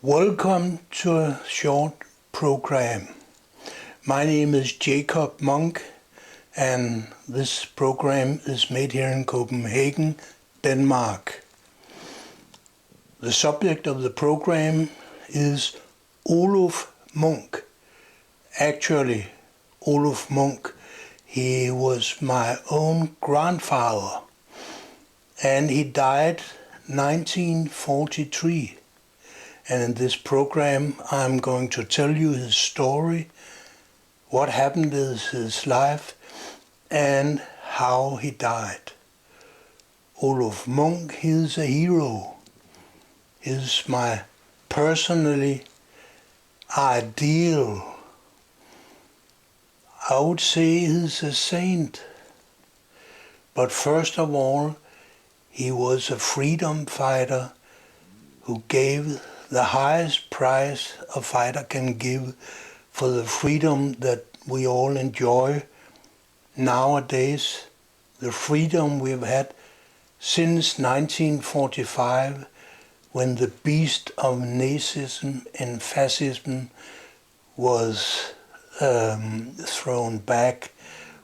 Welcome to a short program. My name is Jakob Munck, and this program is made here in Copenhagen, Denmark. The subject of the program is Oluf Munck. Actually, Oluf Munck, he was my own grandfather, and he died 1943. And in this program, I'm going to tell you his story, what happened in his life, and how he died. Oluf Munck, he's a hero. He's my personally ideal. I would say he's a saint. But first of all, he was a freedom fighter who gave the highest price a fighter can give for the freedom that we all enjoy nowadays, the freedom we've had since 1945, when the beast of Nazism and fascism was thrown back,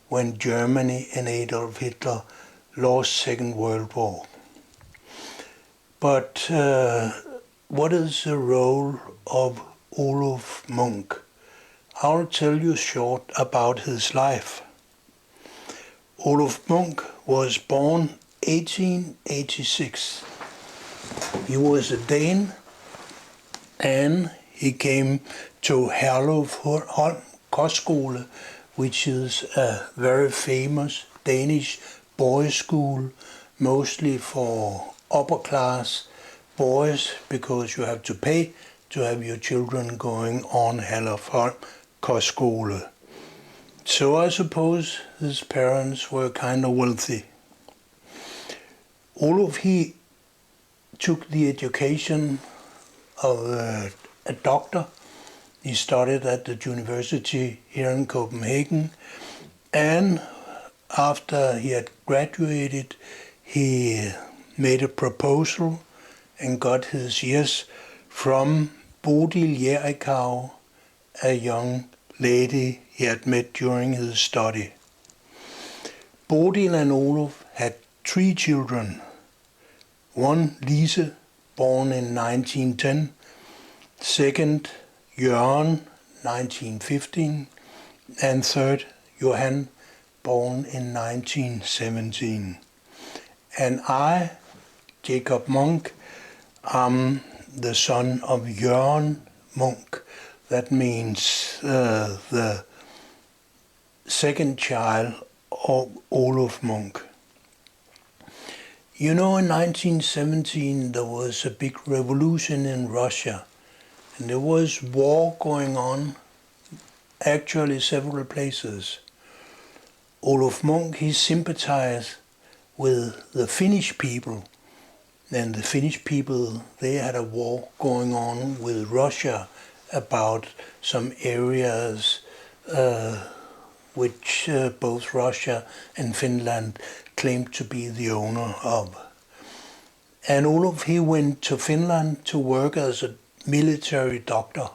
when Germany and Adolf Hitler lost Second World War. But what is the role of Oluf Munck? I'll tell you short about his life. Oluf Munck was born 1886. He was a Dane, and he came to Oluf Munck, which is a very famous Danish boys' school, mostly for upper class boys, because you have to pay to have your children going on Oluf Munck. So I suppose his parents were kind of wealthy. Oluf, he took the education of a doctor. He studied at the university here in Copenhagen, and after he had graduated, he made a proposal and got his yes from Bodil Jakob, a young lady he had met during his study. Bodil and Oluf had 3 children. One, Lise, born in 1910. Second, Jørgen, 1915. And third, Johan, born in 1917. And I, Jakob Munck, I'm the son of Oluf Munck. That means the second child of Oluf Munck. You know, in 1917 there was a big revolution in Russia, and there was war going on, actually several places. Oluf Munck, he sympathized with the Finnish people. And the Finnish people, they had a war going on with Russia about some areas which both Russia and Finland claimed to be the owner of. And Oluf, he went to Finland to work as a military doctor.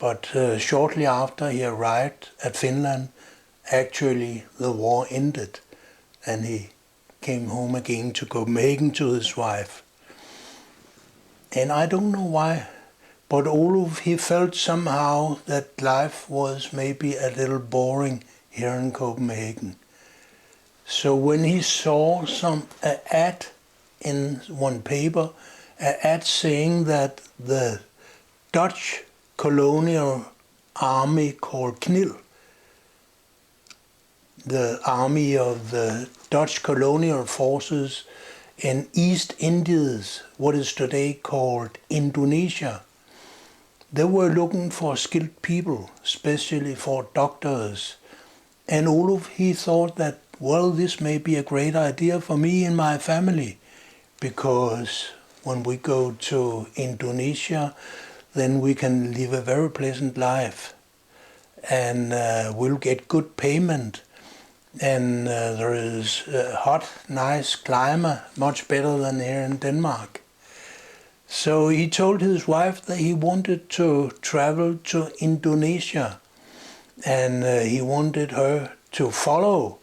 But shortly after he arrived at Finland, actually the war ended, and he came home again to Copenhagen to his wife. And I don't know why, but Oluf, he felt somehow that life was maybe a little boring here in Copenhagen. So when he saw an ad in one paper, an ad saying that the Dutch colonial army called KNIL, the army of the Dutch colonial forces in East Indies, what is today called Indonesia, they were looking for skilled people, especially for doctors. And Oluf, he thought that, well, this may be a great idea for me and my family, because when we go to Indonesia, then we can live a very pleasant life, and we'll get good payment. And there is a hot, nice climate, much better than here in Denmark. So he told his wife that he wanted to travel to Indonesia, and he wanted her to follow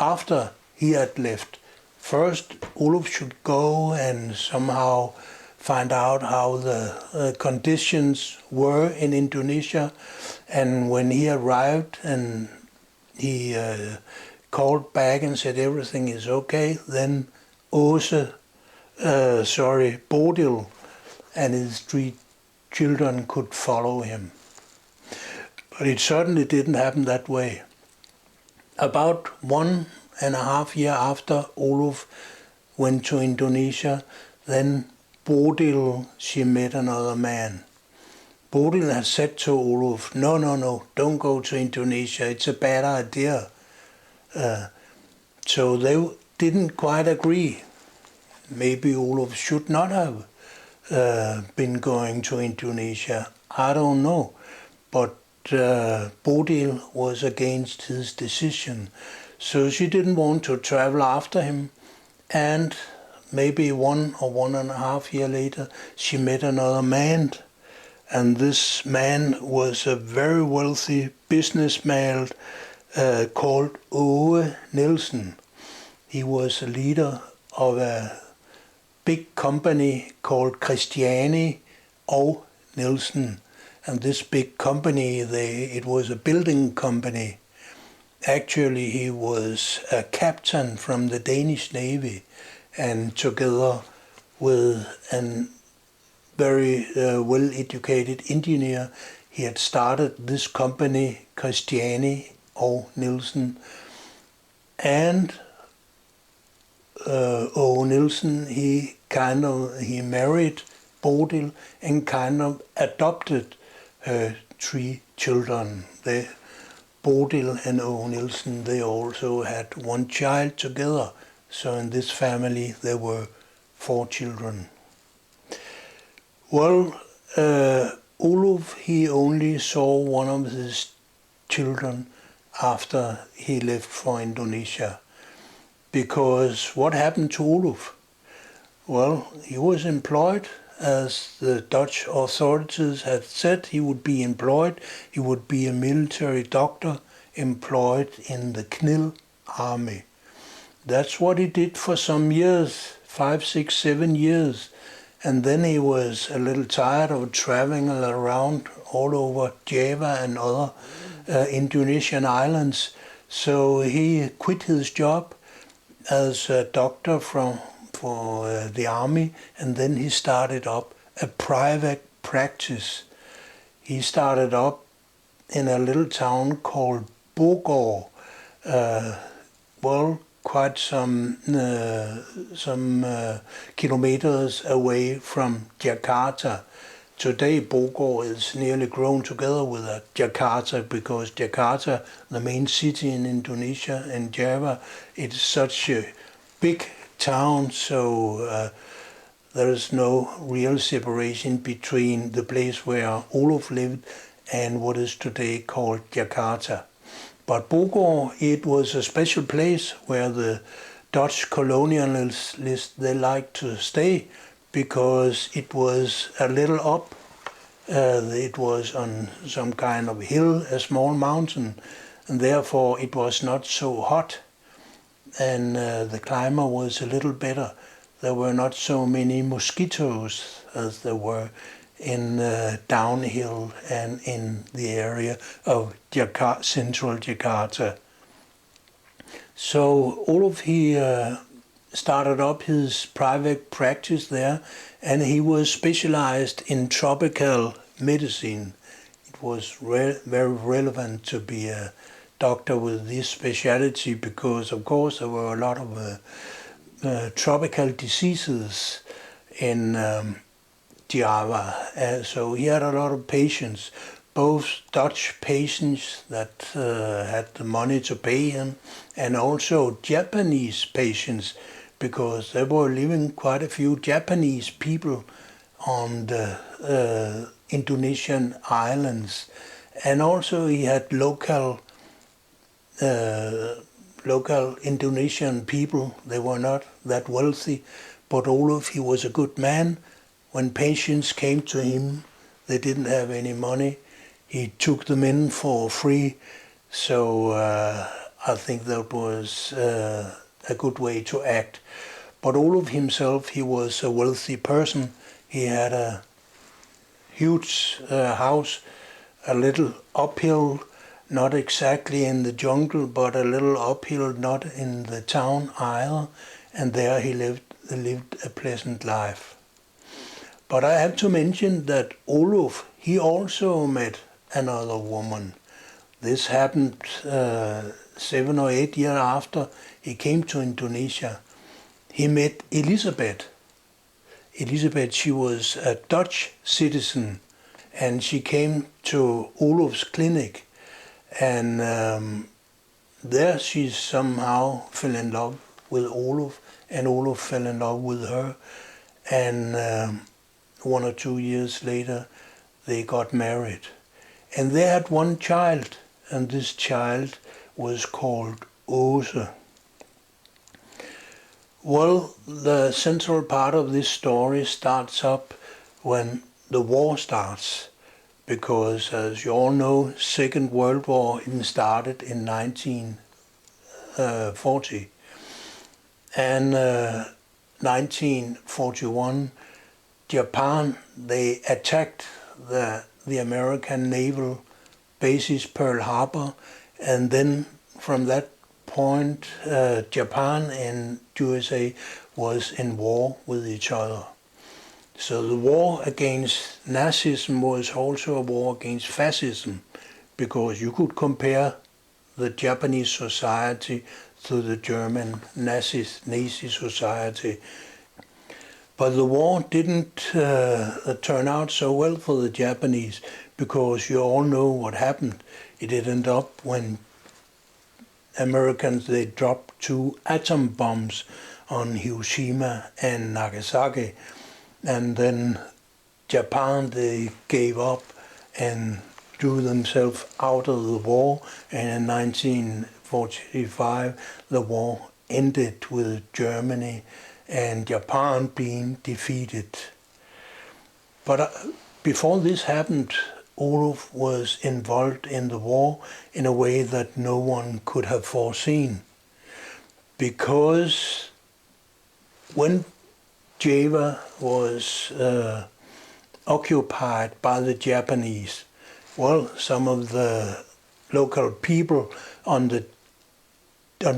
after he had left. First, Oluf should go and somehow find out how the conditions were in Indonesia. And when he arrived and he called back and said everything is okay, then Bodil and his 3 children could follow him. But it certainly didn't happen that way. About 1.5 years after Oluf went to Indonesia, then Bodil, she met another man. Bodil had said to Oluf, no, don't go to Indonesia, it's a bad idea. So they didn't quite agree. Maybe Oluf should not have been going to Indonesia. I don't know. But Bodil was against his decision. So she didn't want to travel after him. And maybe 1 or 1.5 years later, she met another man. And this man was a very wealthy businessman called Åge Nielsen. He was a leader of a big company called Christiani og Nielsen. And this big company, it was a building company. Actually, he was a captain from the Danish Navy, and together with a very well-educated engineer, he had started this company, Christiani og Nielsen. And Åge Nielsen, he married Bodil and kind of adopted her 3 children. Bodil and Åge Nielsen, they also had 1 child together. So in this family there were 4 children. Well, Oluf, he only saw one of his children after he left for Indonesia. Because what happened to Oluf? Well, he was employed, as the Dutch authorities had said he would be employed. He would be a military doctor employed in the KNIL army. That's what he did for some years, 5, 6, 7 years. And then he was a little tired of traveling around all over Java and other Indonesian islands. So he quit his job as a doctor for the army, and then he started up a private practice. He started up in a little town called Bogor, quite some kilometers away from Jakarta. Today Bogor is nearly grown together with Jakarta, because Jakarta, the main city in Indonesia and Java, it's such a big town, so there is no real separation between the place where Oluf lived and what is today called Jakarta. But Bogor, it was a special place where the Dutch colonialists, they liked to stay, because it was a little up. It was on some kind of hill, a small mountain, and therefore it was not so hot. And the climate was a little better. There were not so many mosquitoes as there were in downhill and in the area of central Jakarta. So Oluf, he started up his private practice there, and he was specialized in tropical medicine. It was very relevant to be a doctor with this specialty, because of course there were a lot of tropical diseases in Java. So he had a lot of patients, both Dutch patients that had the money to pay him, and also Japanese patients, because there were living quite a few Japanese people on the Indonesian islands. And also he had local Indonesian people. They were not that wealthy, but Oluf, he was a good man, When patients came to him, they didn't have any money. He took them in for free. So I think that was a good way to act. But Oluf himself, he was a wealthy person. He had a huge house, a little uphill, not exactly in the jungle, but a little uphill, not in the town either. And there he lived a pleasant life. But I have to mention that Oluf, he also met another woman. This happened 7 or 8 years after he came to Indonesia. He met Elizabeth. Elizabeth, she was a Dutch citizen, and she came to Oluf's clinic, and there she somehow fell in love with Oluf, and Oluf fell in love with her, and 1 or 2 years later they got married. And they had one child, and this child was called Åse. Well, the central part of this story starts up when the war starts, because as you all know, Second World War started in 1940. And 1941, Japan, they attacked the American naval bases Pearl Harbor, and then from that point, Japan and USA was in war with each other. So the war against Nazism was also a war against fascism, because you could compare the Japanese society to the German Nazi society. But the war didn't turn out so well for the Japanese, because you all know what happened. It ended up when Americans, they dropped 2 atom bombs on Hiroshima and Nagasaki, and then Japan, they gave up and drew themselves out of the war, and in 1945 the war ended with Germany and Japan being defeated. But before this happened, Oluf was involved in the war in a way that no one could have foreseen. Because when Java was occupied by the Japanese, well, some of the local people on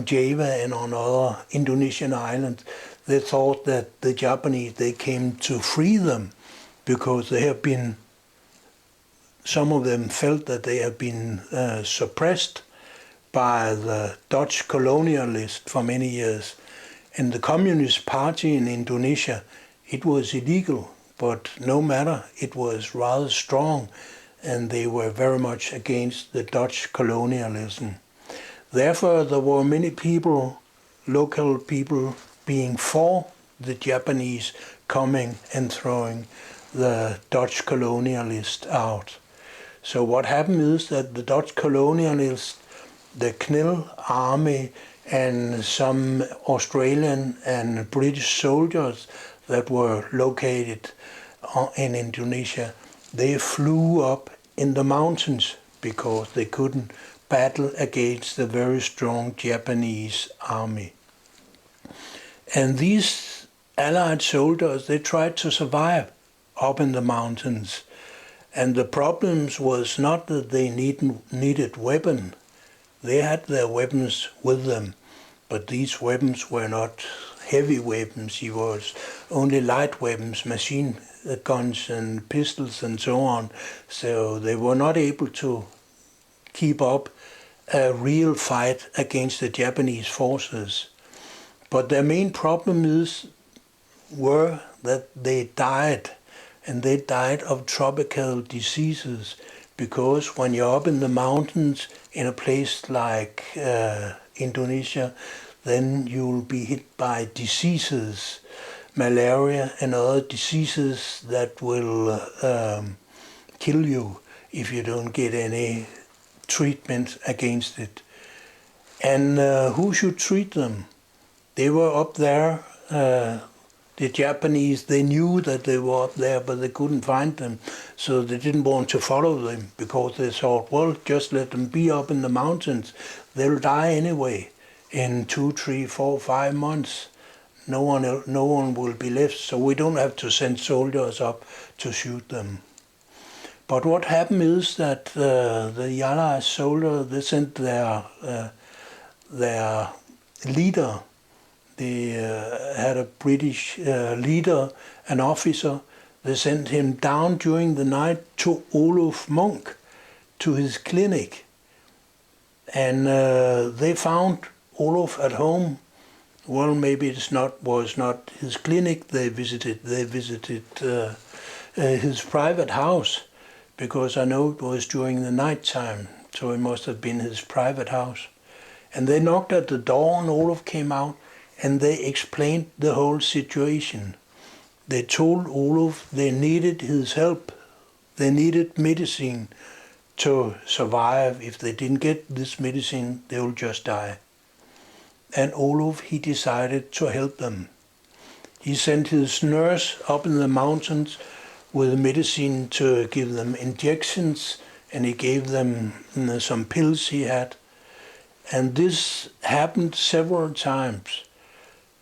Java and on other Indonesian islands, they thought that the Japanese, they came to free them, because they have been, some of them felt that they have been suppressed by the Dutch colonialists for many years. And the Communist Party in Indonesia, it was illegal, but no matter, it was rather strong, and they were very much against the Dutch colonialism. Therefore, there were many people, local people, being for the Japanese coming and throwing the Dutch colonialists out. So what happened is that the Dutch colonialists, the KNIL army, and some Australian and British soldiers that were located in Indonesia, they flew up in the mountains because they couldn't battle against the very strong Japanese army. And these Allied soldiers, they tried to survive up in the mountains. And the problems was not that they needed weapons. They had their weapons with them, but these weapons were not heavy weapons. It was only light weapons, machine guns and pistols and so on. So they were not able to keep up a real fight against the Japanese forces. But their main problem were that they died, and they died of tropical diseases, because when you're up in the mountains in a place like Indonesia, then you'll be hit by diseases, malaria and other diseases that will kill you if you don't get any treatment against it. And who should treat them? They were up there, the The Japanese, they knew that they were up there, but they couldn't find them. So they didn't want to follow them because they thought, well, just let them be up in the mountains. They'll die anyway in 2, 3, 4, 5 months. No one will be left, so we don't have to send soldiers up to shoot them. But what happened is that the Allied soldiers, they sent their leader. They had a British leader, an officer. They sent him down during the night to Oluf Munck, to his clinic. And they found Oluf at home. Well, maybe was not his clinic they visited. They visited his private house, because I know it was during the night time, so it must have been his private house. And they knocked at the door, and Oluf came out, and they explained the whole situation. They told Oluf they needed his help. They needed medicine to survive. If they didn't get this medicine, they would just die. And Oluf, he decided to help them. He sent his nurse up in the mountains with medicine to give them injections, and he gave them some pills he had. And this happened several times.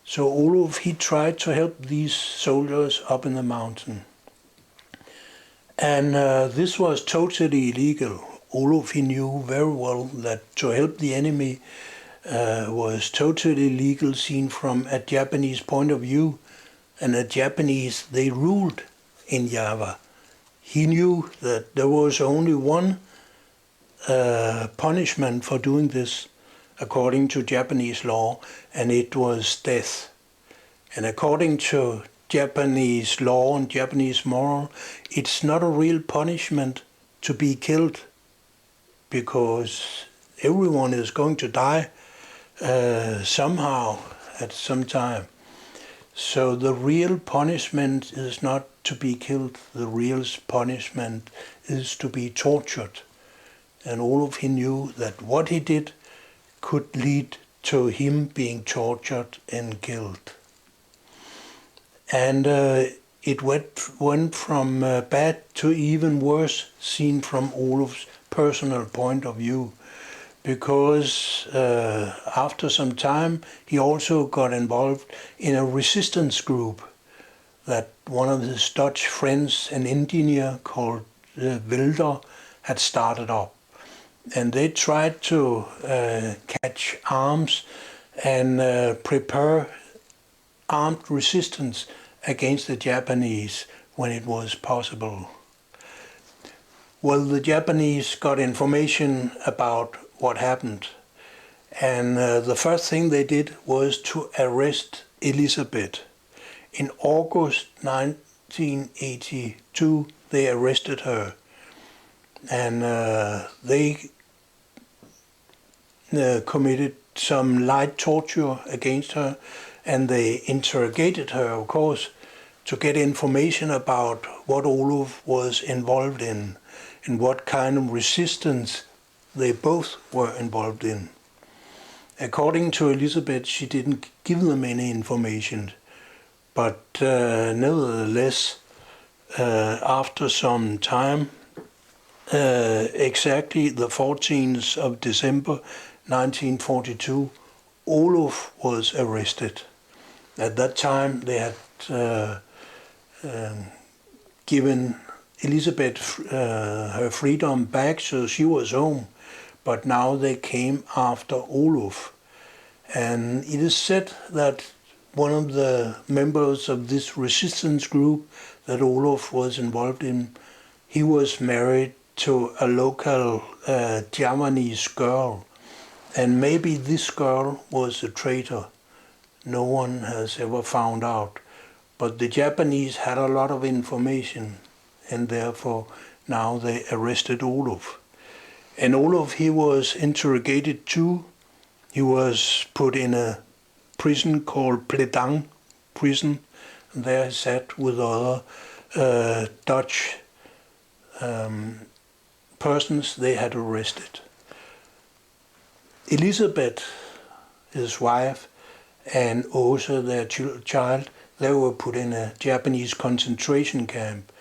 So Oluf, he tried to help these soldiers up in the mountain. And this was totally illegal. Oluf, he knew very well that to help the enemy was totally illegal, seen from a Japanese point of view. And the Japanese, they ruled in Java. He knew that there was only one punishment for doing this, according to Japanese law, and it was death. And according to Japanese law and Japanese moral, it's not a real punishment to be killed, because everyone is going to die somehow at some time. So the real punishment is not to be killed. The real punishment is to be tortured. And Oluf, he knew that what he did could lead to him being tortured and killed. And it went from bad to even worse, seen from Oluf's personal point of view. Because after some time, he also got involved in a resistance group that one of his Dutch friends, an engineer called Wilder, had started up. And they tried to catch arms and prepare armed resistance against the Japanese when it was possible. Well, the Japanese got information about what happened, and the first thing they did was to arrest Elizabeth. In August 1982, they arrested her, and they committed some light torture against her, and they interrogated her, of course, to get information about what Oluf was involved in and what kind of resistance they both were involved in. According to Elizabeth, she didn't give them any information, but nevertheless, after some time, exactly the 14th of December 1942, Oluf was arrested. At that time, they had given Elizabeth her freedom back, so she was home. But now they came after Oluf. And it is said that one of the members of this resistance group that Oluf was involved in, he was married to a local Javanese girl. And maybe this girl was a traitor. No one has ever found out. But the Japanese had a lot of information, and therefore now they arrested Oluf. And Oluf, he was interrogated too. He was put in a prison called Pledang prison, and there he sat with other Dutch persons they had arrested. Elizabeth, his wife, and also their child, they were put in a Japanese concentration camp,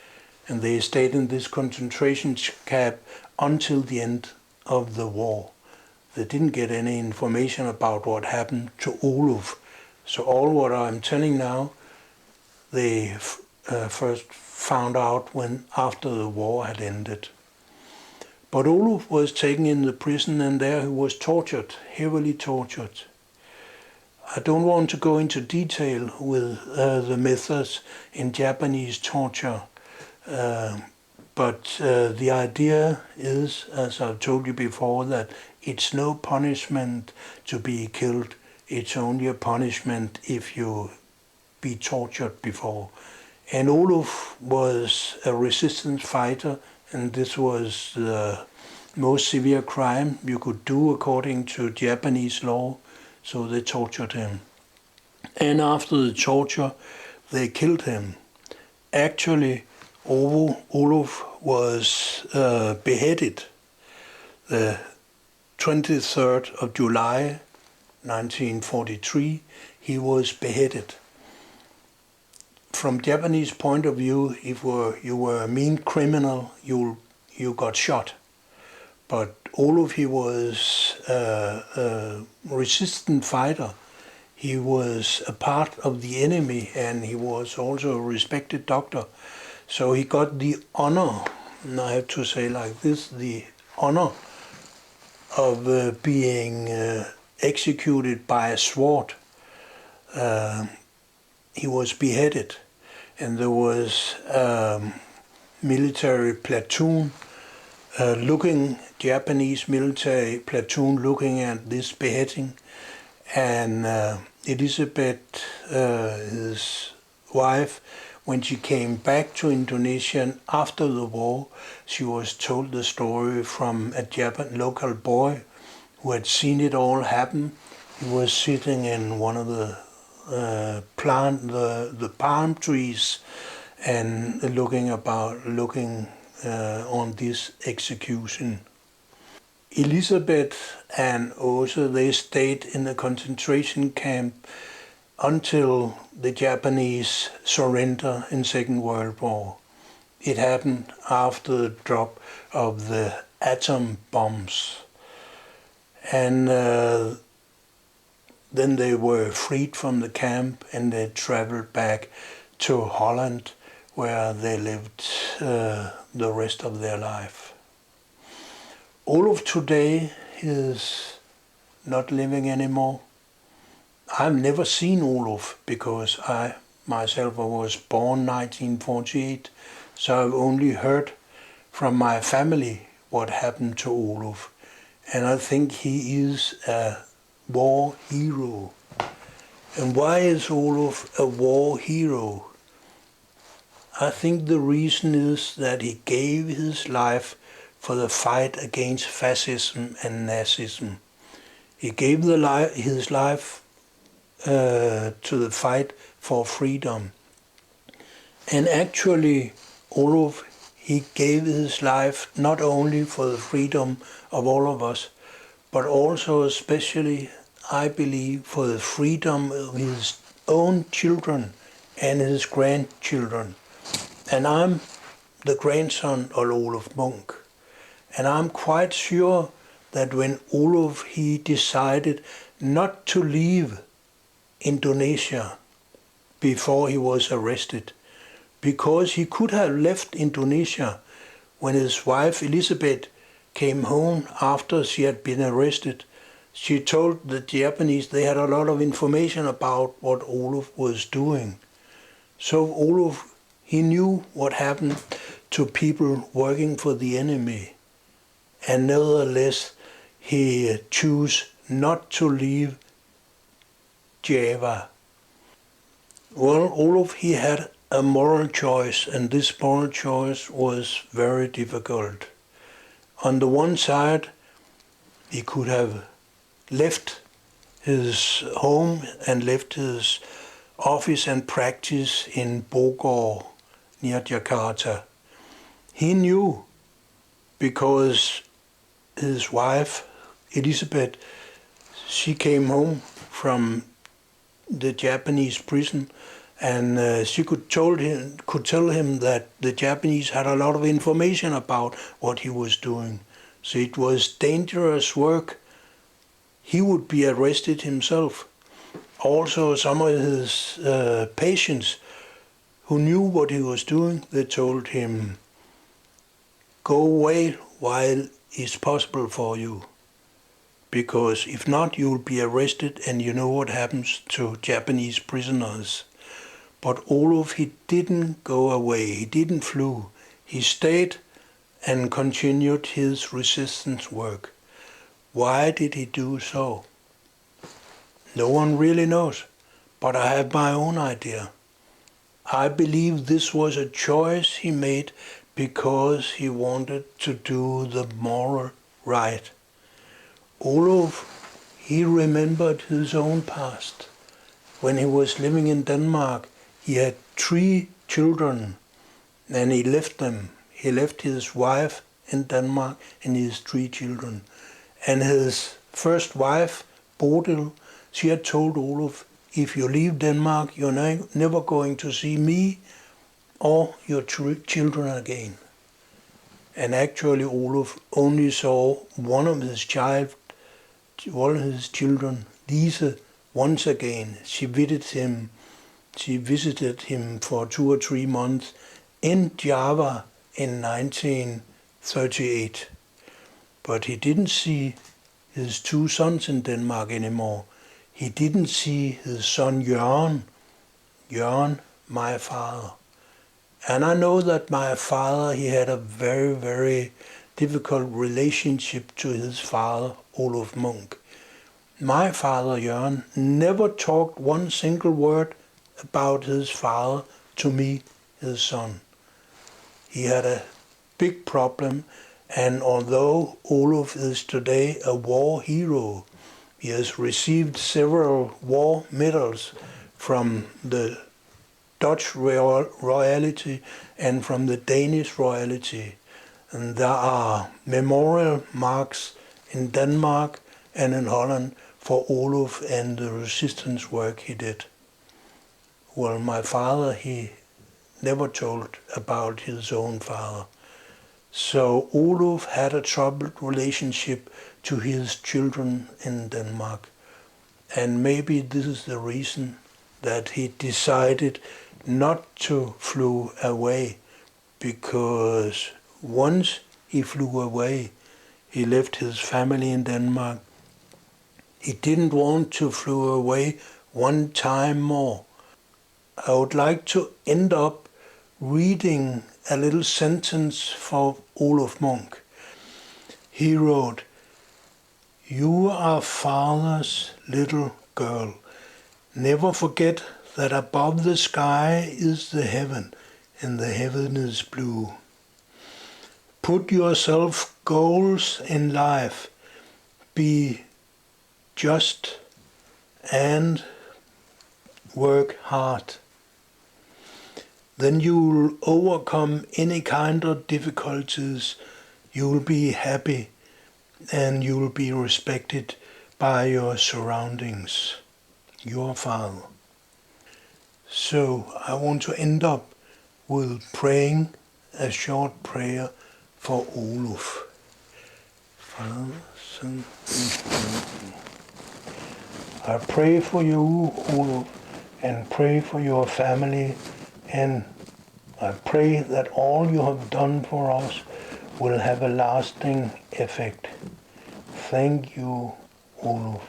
and they stayed in this concentration camp until the end of the war. They didn't get any information about what happened to Oluf. So all what I'm telling now, they first found out when after the war had ended. But Oluf was taken in the prison, and there he was tortured, heavily tortured. I don't want to go into detail with the methods in Japanese torture, but the idea is, as I've told you before, that it's no punishment to be killed. It's only a punishment if you be tortured before. And Oluf was a resistance fighter, and this was the most severe crime you could do according to Japanese law, so they tortured him. And after the torture, they killed him. Actually, Oluf was beheaded the 23rd of July 1943. He was beheaded. From Japanese point of view, if you were a mean criminal, you got shot. But Oluf, he was a resistant fighter. He was a part of the enemy, and he was also a respected doctor. So he got the honor, and I have to say like this, the honor of being executed by a sword. He was beheaded, and there was a military platoon Japanese military platoon looking at this beheading, and Elizabeth, his wife, when she came back to Indonesia after the war, she was told the story from a Japan local boy who had seen it all happen. He was sitting in one of the palm trees and looking on this execution. Elizabeth and Åse, they stayed in the concentration camp until the Japanese surrender in Second World War. It happened after the drop of the atom bombs. And then they were freed from the camp, and they traveled back to Holland, where they lived the rest of their life. Oluf today is not living anymore. I've never seen Oluf because I was born 1948, so I've only heard from my family what happened to Oluf. And I think he is a war hero. And why is Oluf a war hero? I think the reason is that he gave his life for the fight against fascism and Nazism. He gave his life to the fight for freedom. And actually, Oluf, he gave his life not only for the freedom of all of us, but also especially, I believe, for the freedom of his own children and his grandchildren. And I'm the grandson of Oluf Munck. And I'm quite sure that when Oluf, he decided not to leave Indonesia before he was arrested, because he could have left Indonesia when his wife Elizabeth came home after she had been arrested. She told the Japanese they had a lot of information about what Oluf was doing. So Oluf, he knew what happened to people working for the enemy. And nevertheless, he chose not to leave Java. Well, Oluf, he had a moral choice, and this moral choice was very difficult. On the one side, he could have left his home and left his office and practice in Bogor, near Jakarta. He knew, because his wife, Elizabeth, she came home from the Japanese prison, and she could tell him that the Japanese had a lot of information about what he was doing. So it was dangerous work. He would be arrested himself. Also, some of his patients who knew what he was doing, they told him, go away while it's possible for you. Because if not, you'll be arrested, and you know what happens to Japanese prisoners. But Oluf, he didn't go away, he didn't flee. He stayed and continued his resistance work. Why did he do so? No one really knows, but I have my own idea. I believe this was a choice he made because he wanted to do the moral right. Oluf, he remembered his own past. When he was living in Denmark, he had 3 children, and he left them. He left his wife in Denmark and his 3 children. And his first wife, Bodil, she had told Oluf, if you leave Denmark, you're never going to see me or your children again. And actually Oluf only saw one of his children, Lise, once again. She visited him for 2 or 3 months in Java in 1938. But he didn't see his 2 sons in Denmark anymore. He didn't see his son Jørgen, my father. And I know that my father, he had a very, very difficult relationship to his father, Oluf Munck. My father, Jørgen, never talked one single word about his father to me, his son. He had a big problem, and although Oluf is today a war hero, he has received several war medals from the Dutch royalty and from the Danish royalty. And there are memorial marks in Denmark and in Holland for Oluf and the resistance work he did. Well, my father, he never told about his own father. So Oluf had a troubled relationship to his children in Denmark. And maybe this is the reason that he decided not to fly away, because once he flew away, he left his family in Denmark. He didn't want to fly away one time more. I would like to end up reading a little sentence for Oluf Munck. He wrote, "You are father's little girl. Never forget that above the sky is the heaven, and the heaven is blue. Put yourself goals in life. Be just and work hard. Then you will overcome any kind of difficulties. You will be happy and you will be respected by your surroundings, your father." So I want to end up with praying a short prayer for Oluf. Father, Son, and Spirit. I pray for you, Oluf, and pray for your family, and I pray that all you have done for us will have a lasting effect. Thank you, Oluf.